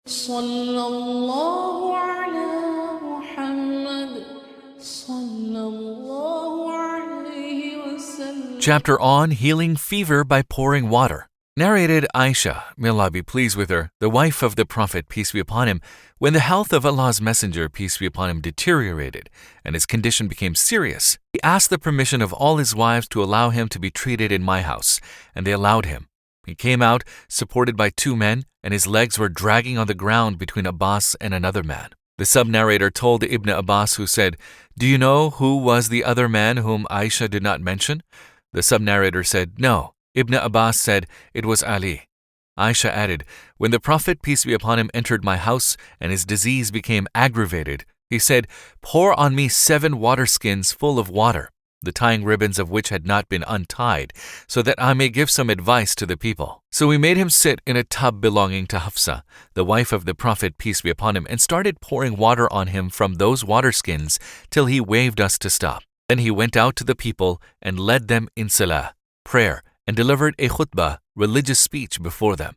صلى الله على محمد صلى الله عليه وسلم. Chapter on Healing Fever by Pouring Water. Narrated Aisha, may Allah be pleased with her, the wife of the Prophet, peace be upon him, when the health of Allah's Messenger, peace be upon him, deteriorated and his condition became serious, he asked the permission of all his wives to allow him to be treated in my house, and they allowed him. He came out, supported by 2 men, and his legs were dragging on the ground between Abbas and another man. The sub-narrator told Ibn Abbas, who said, "Do you know who was the other man whom Aisha did not mention?" The sub-narrator said, "No." Ibn Abbas said, "It was Ali." Aisha added, "When the Prophet, peace be upon him, entered my house and his disease became aggravated, he said, 'Pour on me 7 water skins full of water, the tying ribbons of which had not been untied, so that I may give some advice to the people.' So we made him sit in a tub belonging to Hafsa, the wife of the Prophet, peace be upon him, and started pouring water on him from those water skins till he waved us to stop. Then he went out to the people and led them in salah, prayer, and delivered a khutbah, religious speech before them.